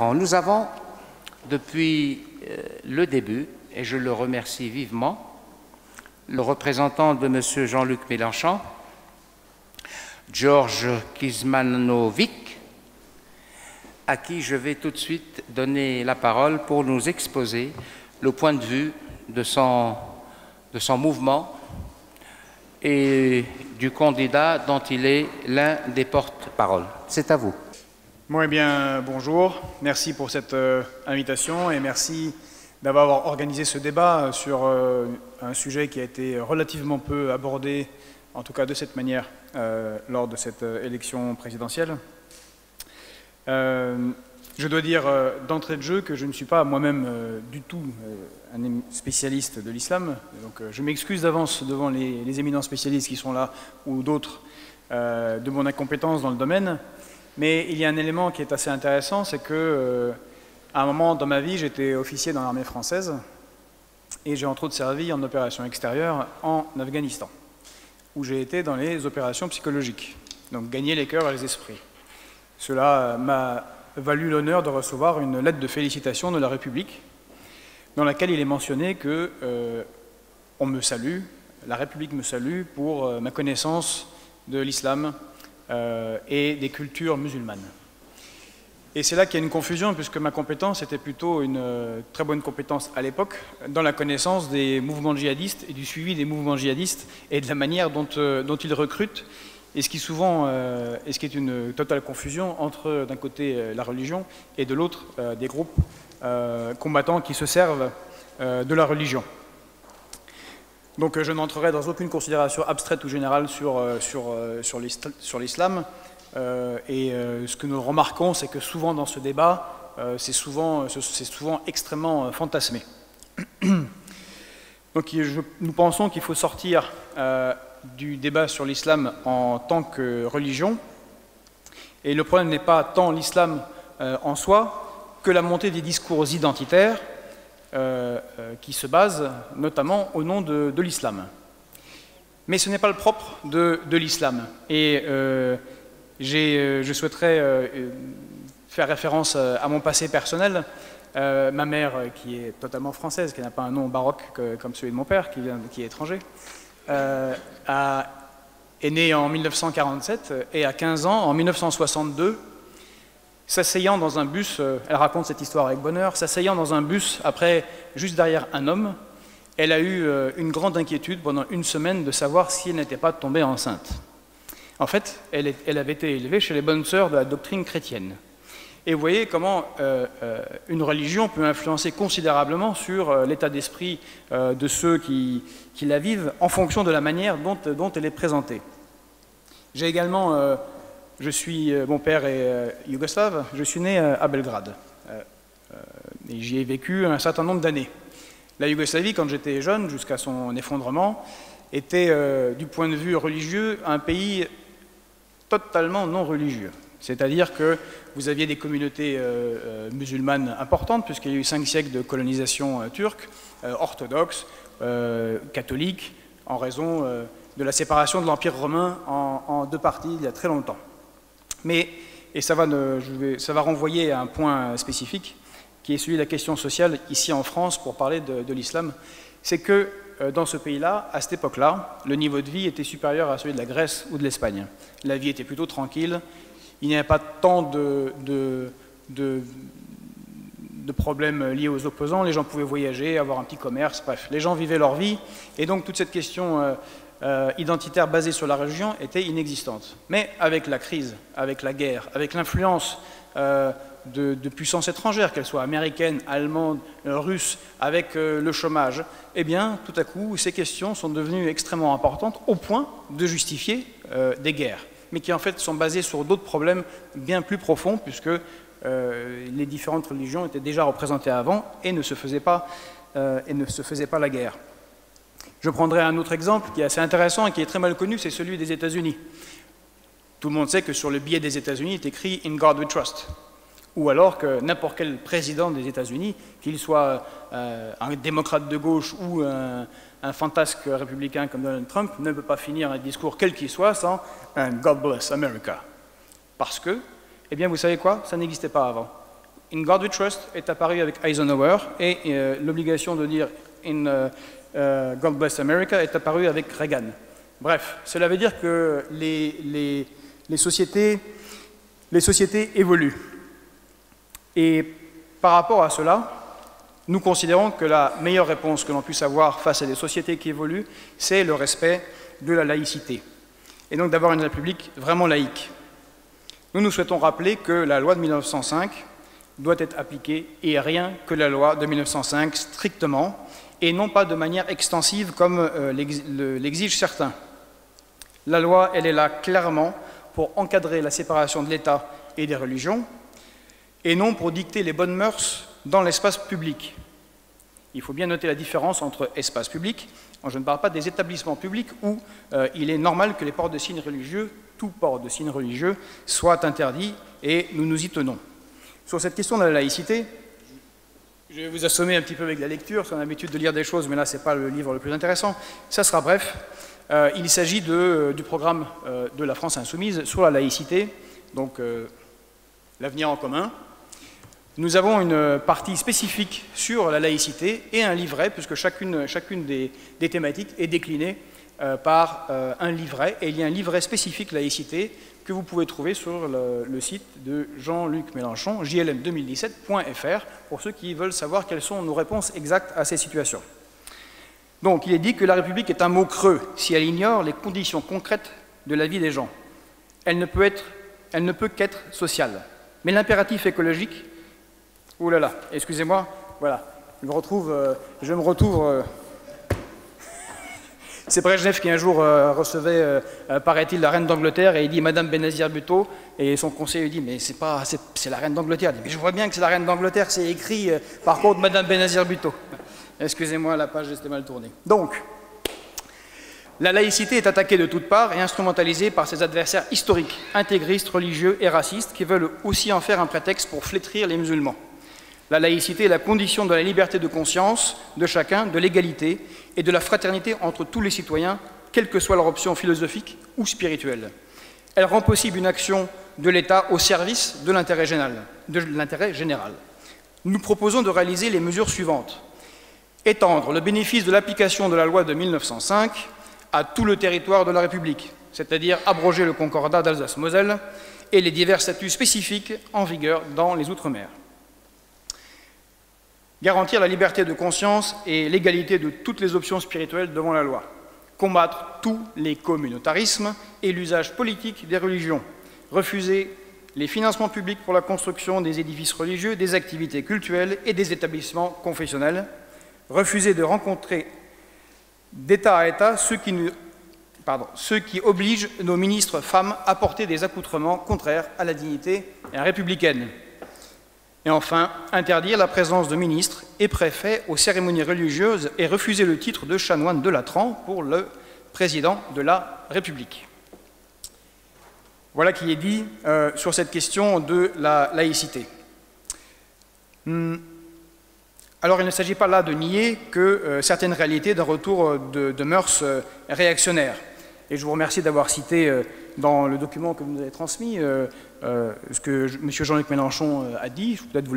Nous avons, depuis le début, et je le remercie vivement, le représentant de M. Jean-Luc Mélenchon, George Kizmanovic, à qui je vais tout de suite donner la parole pour nous exposer le point de vue de son mouvement et du candidat dont il est l'un des porte-parole. C'est à vous. Bon, eh bien, bonjour. Merci pour cette invitation et merci d'avoir organisé ce débat sur un sujet qui a été relativement peu abordé, en tout cas de cette manière, lors de cette élection présidentielle. Je dois dire d'entrée de jeu que je ne suis pas moi-même du tout un spécialiste de l'islam, donc je m'excuse d'avance devant les éminents spécialistes qui sont là ou d'autres de mon incompétence dans le domaine. Mais il y a un élément qui est assez intéressant, c'est que à un moment dans ma vie, j'étais officier dans l'armée française et j'ai entre autres servi en opération extérieure en Afghanistan, où j'ai été dans les opérations psychologiques, donc gagner les cœurs et les esprits. Cela m'a valu l'honneur de recevoir une lettre de félicitation de la République, dans laquelle il est mentionné que on me salue, la République me salue pour ma connaissance de l'islam et des cultures musulmanes. Et c'est là qu'il y a une confusion, puisque ma compétence était plutôt une très bonne compétence à l'époque, dans la connaissance des mouvements djihadistes et du suivi des mouvements djihadistes et de la manière dont ils recrutent, et ce qui est une totale confusion entre, d'un côté, la religion, et de l'autre, des groupes combattants qui se servent de la religion. Donc je n'entrerai dans aucune considération abstraite ou générale sur l'islam. Ce que nous remarquons, c'est que souvent dans ce débat, c'est souvent extrêmement fantasmé. Donc nous pensons qu'il faut sortir du débat sur l'islam en tant que religion. Et le problème n'est pas tant l'islam en soi que la montée des discours identitaires qui se basent notamment au nom de l'islam. Mais ce n'est pas le propre de l'islam. Et je souhaiterais faire référence à mon passé personnel. Ma mère, qui est totalement française, qui n'a pas un nom baroque comme celui de mon père, qui est étranger, est née en 1947 et à 15 ans, en 1962, s'asseyant dans un bus, elle raconte cette histoire avec bonheur, s'asseyant dans un bus, juste derrière un homme, elle a eu une grande inquiétude pendant une semaine de savoir si elle n'était pas tombée enceinte. En fait, elle avait été élevée chez les bonnes sœurs de la doctrine chrétienne. Et vous voyez comment une religion peut influencer considérablement sur l'état d'esprit de ceux qui la vivent en fonction de la manière dont elle est présentée. J'ai également... mon père est yougoslave, je suis né à Belgrade et j'y ai vécu un certain nombre d'années. La Yougoslavie, quand j'étais jeune, jusqu'à son effondrement, était du point de vue religieux un pays totalement non religieux. C'est-à-dire que vous aviez des communautés musulmanes importantes, puisqu'il y a eu 5 siècles de colonisation turque, orthodoxe, catholique, en raison de la séparation de l'Empire romain en 2 parties il y a très longtemps. Et ça va renvoyer à un point spécifique, qui est celui de la question sociale ici en France, pour parler de l'islam. C'est que dans ce pays-là, à cette époque-là, le niveau de vie était supérieur à celui de la Grèce ou de l'Espagne. La vie était plutôt tranquille, il n'y avait pas tant de problèmes liés aux opposants, les gens pouvaient voyager, avoir un petit commerce, bref, les gens vivaient leur vie, et donc toute cette question identitaire basée sur la religion était inexistante. Mais avec la crise, avec la guerre, avec l'influence de puissances étrangères, qu'elles soient américaines, allemandes, russes, avec le chômage, eh bien, tout à coup, ces questions sont devenues extrêmement importantes au point de justifier des guerres, mais qui en fait sont basées sur d'autres problèmes bien plus profonds, puisque les différentes religions étaient déjà représentées avant et ne se faisaient pas la guerre. Je prendrai un autre exemple qui est assez intéressant et qui est très mal connu, c'est celui des États-Unis. Tout le monde sait que sur le billet des États-Unis est écrit « In God we trust ». Ou alors que n'importe quel président des États-Unis, qu'il soit un démocrate de gauche ou un fantasque républicain comme Donald Trump, ne peut pas finir un discours quel qu'il soit sans un « God bless America ». Parce que, eh bien vous savez quoi, ça n'existait pas avant. In God We Trust est apparu avec Eisenhower et l'obligation de dire In God Bless America est apparue avec Reagan. Bref, cela veut dire que les sociétés évoluent. Et par rapport à cela, nous considérons que la meilleure réponse que l'on puisse avoir face à des sociétés qui évoluent, c'est le respect de la laïcité. Et donc d'avoir une république vraiment laïque. Nous souhaitons rappeler que la loi de 1905 doit être appliquée et rien que la loi de 1905 strictement, et non pas de manière extensive comme l'exigent certains. La loi, elle est là clairement pour encadrer la séparation de l'État et des religions, et non pour dicter les bonnes mœurs dans l'espace public. Il faut bien noter la différence entre espace public, je ne parle pas des établissements publics où il est normal que les ports de signes religieux, tout port de signes religieux, soit interdit, et nous nous y tenons. Sur cette question de la laïcité, je vais vous assommer un petit peu avec la lecture, c'est l'habitude de lire des choses, mais là, ce n'est pas le livre le plus intéressant. Ça sera bref. Il s'agit du programme de la France Insoumise sur la laïcité, donc l'avenir en commun. Nous avons une partie spécifique sur la laïcité et un livret, puisque chacune des thématiques est déclinée par un livret, et il y a un livret spécifique laïcité que vous pouvez trouver sur le site de Jean-Luc Mélenchon, jlm2017.fr, pour ceux qui veulent savoir quelles sont nos réponses exactes à ces situations. Donc, il est dit que la République est un mot creux si elle ignore les conditions concrètes de la vie des gens. Elle ne peut qu'être sociale. Mais l'impératif écologique... Ouh là là, excusez-moi, voilà, je me retrouve... C'est Brejnev qui un jour recevait, paraît-il, la reine d'Angleterre, et il dit « Madame Benazir-Bhutto », et son conseiller lui dit « Mais c'est la reine d'Angleterre ». Il dit « Mais je vois bien que c'est la reine d'Angleterre, c'est écrit par contre Madame Benazir-Bhutto ». Excusez-moi, la page était mal tournée. Donc, la laïcité est attaquée de toutes parts et instrumentalisée par ses adversaires historiques, intégristes, religieux et racistes, qui veulent aussi en faire un prétexte pour flétrir les musulmans. La laïcité est la condition de la liberté de conscience de chacun, de l'égalité et de la fraternité entre tous les citoyens, quelle que soit leur option philosophique ou spirituelle. Elle rend possible une action de l'État au service de l'intérêt général. Nous proposons de réaliser les mesures suivantes. Étendre le bénéfice de l'application de la loi de 1905 à tout le territoire de la République, c'est-à-dire abroger le concordat d'Alsace-Moselle et les divers statuts spécifiques en vigueur dans les Outre-mer. Garantir la liberté de conscience et l'égalité de toutes les options spirituelles devant la loi. Combattre tous les communautarismes et l'usage politique des religions. Refuser les financements publics pour la construction des édifices religieux, des activités cultuelles et des établissements confessionnels. Refuser de rencontrer d'État à État ceux qui obligent nos ministres femmes à porter des accoutrements contraires à la dignité républicaine. Et enfin, interdire la présence de ministres et préfets aux cérémonies religieuses et refuser le titre de chanoine de Latran pour le président de la République. Voilà qui est dit sur cette question de la laïcité. Alors, il ne s'agit pas là de nier que certaines réalités d'un retour de mœurs réactionnaires. Et je vous remercie d'avoir cité dans le document que vous nous avez transmis ce que M. Jean-Luc Mélenchon a dit, peut-être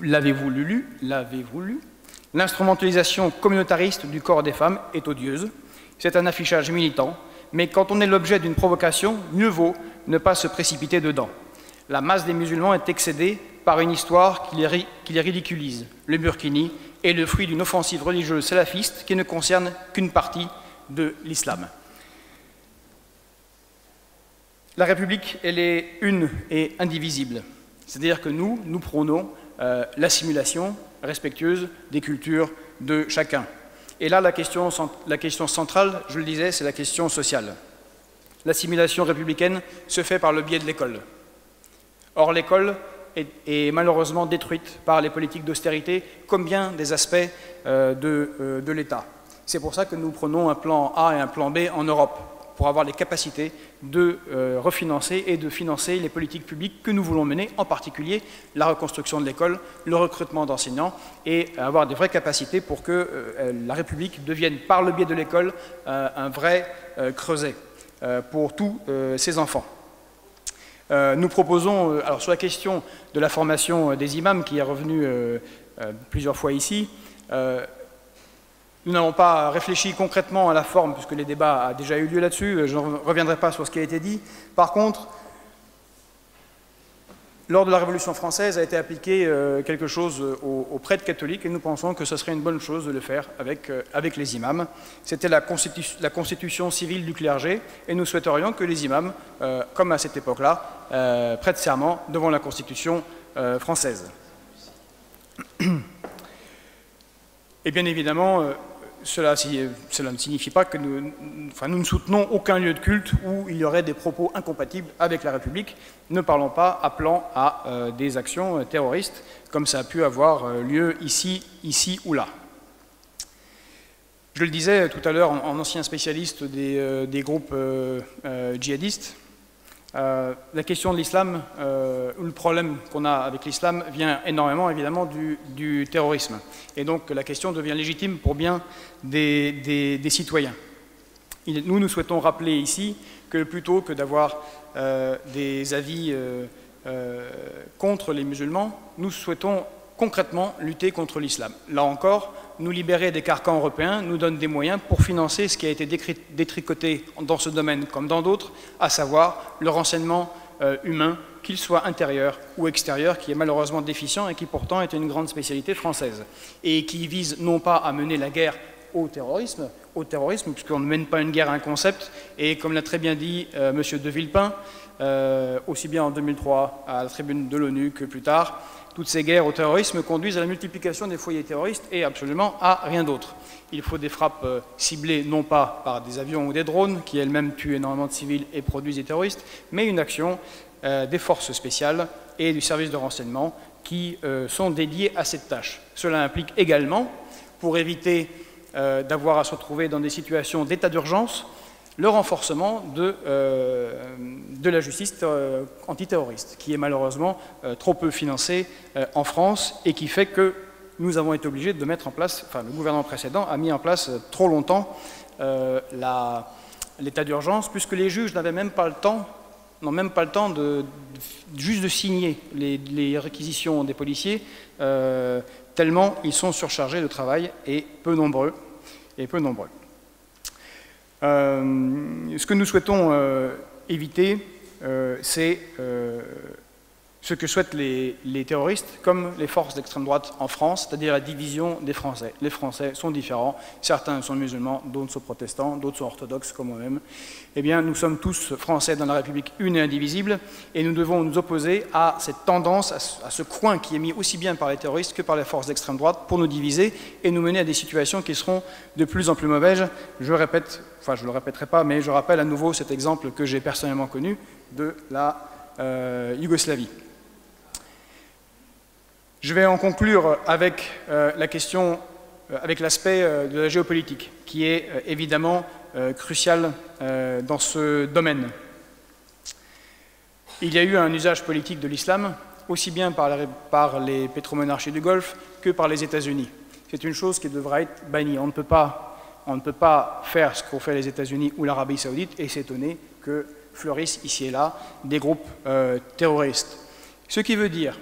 l'avez-vous lu, l'instrumentalisation communautariste du corps des femmes est odieuse. C'est un affichage militant, mais quand on est l'objet d'une provocation, mieux vaut ne pas se précipiter dedans. La masse des musulmans est excédée par une histoire qui les ridiculise. Le burkini est le fruit d'une offensive religieuse salafiste qui ne concerne qu'une partie de l'islam. La République, elle est une et indivisible. C'est-à-dire que nous prônons l'assimilation respectueuse des cultures de chacun. Et là, la question centrale, je le disais, c'est la question sociale. L'assimilation républicaine se fait par le biais de l'école. Or, l'école est malheureusement détruite par les politiques d'austérité, comme bien des aspects de l'État. C'est pour ça que nous prenons un plan A et un plan B en Europe, pour avoir les capacités de refinancer et de financer les politiques publiques que nous voulons mener, en particulier la reconstruction de l'école, le recrutement d'enseignants, et avoir des vraies capacités pour que la République devienne, par le biais de l'école, un vrai creuset pour tous ses enfants. Nous proposons, alors sur la question de la formation des imams, qui est revenue plusieurs fois ici, nous n'avons pas réfléchi concrètement à la forme, puisque les débats ont déjà eu lieu là-dessus, je ne reviendrai pas sur ce qui a été dit. Par contre, lors de la Révolution française a été appliqué quelque chose aux prêtres catholiques, et nous pensons que ce serait une bonne chose de le faire avec les imams. C'était la constitution civile du clergé, et nous souhaiterions que les imams, comme à cette époque-là, prêtent serment devant la Constitution française. Et bien évidemment, cela ne signifie pas que nous ne soutenons aucun lieu de culte où il y aurait des propos incompatibles avec la République. Ne parlons pas appelant à des actions terroristes, comme ça a pu avoir lieu ici ou là. Je le disais tout à l'heure en ancien spécialiste des groupes djihadistes, la question de l'islam, le problème qu'on a avec l'islam vient énormément évidemment du terrorisme. Et donc la question devient légitime pour bien des citoyens. Nous souhaitons rappeler ici que plutôt que d'avoir des avis contre les musulmans, nous souhaitons concrètement lutter contre l'islam. Là encore, nous libérer des carcans européens nous donne des moyens pour financer ce qui a été détricoté dans ce domaine comme dans d'autres, à savoir le renseignement humain, qu'il soit intérieur ou extérieur, qui est malheureusement déficient et qui pourtant est une grande spécialité française, et qui vise non pas à mener la guerre au terrorisme puisqu'on ne mène pas une guerre à un concept, et comme l'a très bien dit M. de Villepin, aussi bien en 2003 à la tribune de l'ONU que plus tard, toutes ces guerres au terrorisme conduisent à la multiplication des foyers terroristes et absolument à rien d'autre. Il faut des frappes ciblées non pas par des avions ou des drones, qui elles-mêmes tuent énormément de civils et produisent des terroristes, mais une action des forces spéciales et du service de renseignement qui sont dédiées à cette tâche. Cela implique également, pour éviter d'avoir à se retrouver dans des situations d'état d'urgence, le renforcement de la justice antiterroriste, qui est malheureusement trop peu financée en France et qui fait que nous avons été obligés de mettre en place, enfin le gouvernement précédent a mis en place trop longtemps l'état d'urgence, puisque les juges n'avaient même pas le temps, juste de signer les réquisitions des policiers, tellement ils sont surchargés de travail et peu nombreux. Ce que nous souhaitons éviter, c'est ce que souhaitent les terroristes, comme les forces d'extrême droite en France, c'est-à-dire la division des Français. Les Français sont différents, certains sont musulmans, d'autres sont protestants, d'autres sont orthodoxes comme moi-même. Eh bien, nous sommes tous Français dans la République une et indivisible, et nous devons nous opposer à cette tendance, à ce coin qui est mis aussi bien par les terroristes que par les forces d'extrême droite pour nous diviser et nous mener à des situations qui seront de plus en plus mauvaises. Je répète, enfin je ne le répéterai pas, mais je rappelle à nouveau cet exemple que j'ai personnellement connu de la Yougoslavie. Je vais en conclure avec la question, avec l'aspect de la géopolitique, qui est évidemment crucial dans ce domaine. Il y a eu un usage politique de l'islam, aussi bien par les pétromonarchies du Golfe que par les États-Unis. C'est une chose qui devra être bannie. On ne peut pas faire ce qu'ont fait les États-Unis ou l'Arabie saoudite et s'étonner que fleurissent ici et là des groupes terroristes. Ce qui veut dire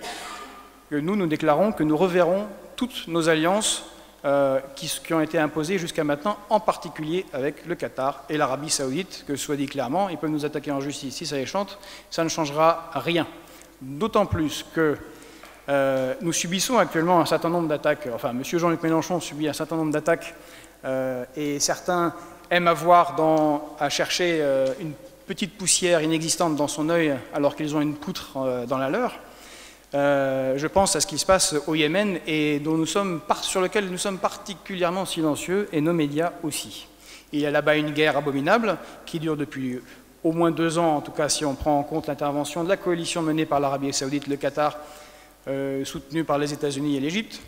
que nous déclarons que nous reverrons toutes nos alliances qui ont été imposées jusqu'à maintenant, en particulier avec le Qatar et l'Arabie saoudite, que ce soit dit clairement, ils peuvent nous attaquer en justice si ça les chante, ça ne changera rien. D'autant plus que nous subissons actuellement un certain nombre d'attaques, enfin M. Jean-Luc Mélenchon subit un certain nombre d'attaques et certains aiment à chercher une petite poussière inexistante dans son œil alors qu'ils ont une poutre dans la leur. Je pense à ce qui se passe au Yémen et sur lequel nous sommes particulièrement silencieux, et nos médias aussi. Il y a là-bas une guerre abominable qui dure depuis au moins 2 ans, en tout cas si on prend en compte l'intervention de la coalition menée par l'Arabie saoudite, le Qatar, soutenue par les États-Unis et l'Égypte.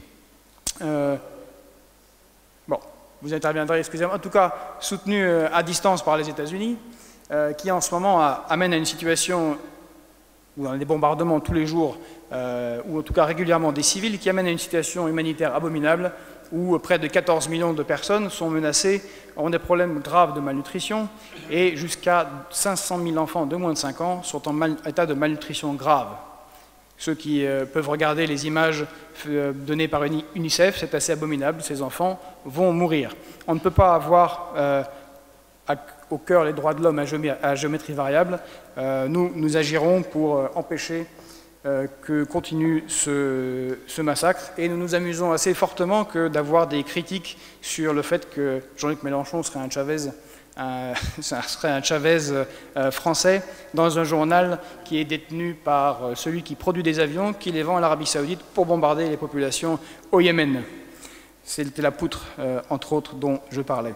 Bon, vous interviendrez, excusez-moi, en tout cas soutenue à distance par les États-Unis, qui en ce moment amène à une situation où on a des bombardements tous les jours, ou en tout cas régulièrement des civils, qui amènent à une situation humanitaire abominable, où près de 14 millions de personnes sont menacées, ont des problèmes graves de malnutrition, et jusqu'à 500 000 enfants de moins de 5 ans sont en état de malnutrition grave. Ceux qui peuvent regarder les images données par UNICEF, c'est assez abominable, ces enfants vont mourir. On ne peut pas avoir au cœur les droits de l'homme à géométrie variable. Nous agirons pour empêcher que continue ce massacre, et nous nous amusons assez fortement que d'avoir des critiques sur le fait que Jean-Luc Mélenchon serait un Chavez français dans un journal qui est détenu par celui qui produit des avions, qui les vend à l'Arabie Saoudite pour bombarder les populations au Yémen. C'était la poutre, entre autres, dont je parlais.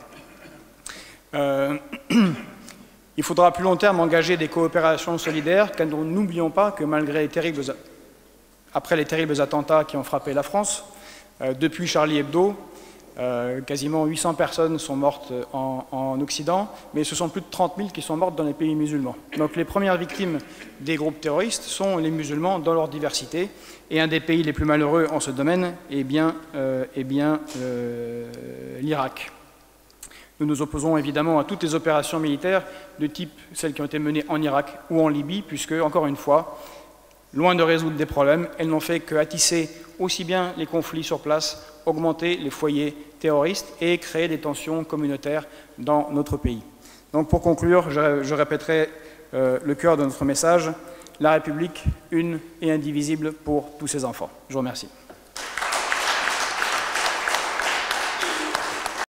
Il faudra à plus long terme engager des coopérations solidaires, car n'oublions pas que malgré après les terribles attentats qui ont frappé la France, depuis Charlie Hebdo, quasiment 800 personnes sont mortes en Occident, mais ce sont plus de 30 000 qui sont mortes dans les pays musulmans. Donc les premières victimes des groupes terroristes sont les musulmans dans leur diversité, et un des pays les plus malheureux en ce domaine est bien l'Irak. Nous nous opposons évidemment à toutes les opérations militaires de type celles qui ont été menées en Irak ou en Libye, puisque, encore une fois, loin de résoudre des problèmes, elles n'ont fait qu'attisser aussi bien les conflits sur place, augmenter les foyers terroristes et créer des tensions communautaires dans notre pays. Donc pour conclure, je répéterai le cœur de notre message: la République, une et indivisible pour tous ses enfants. Je vous remercie.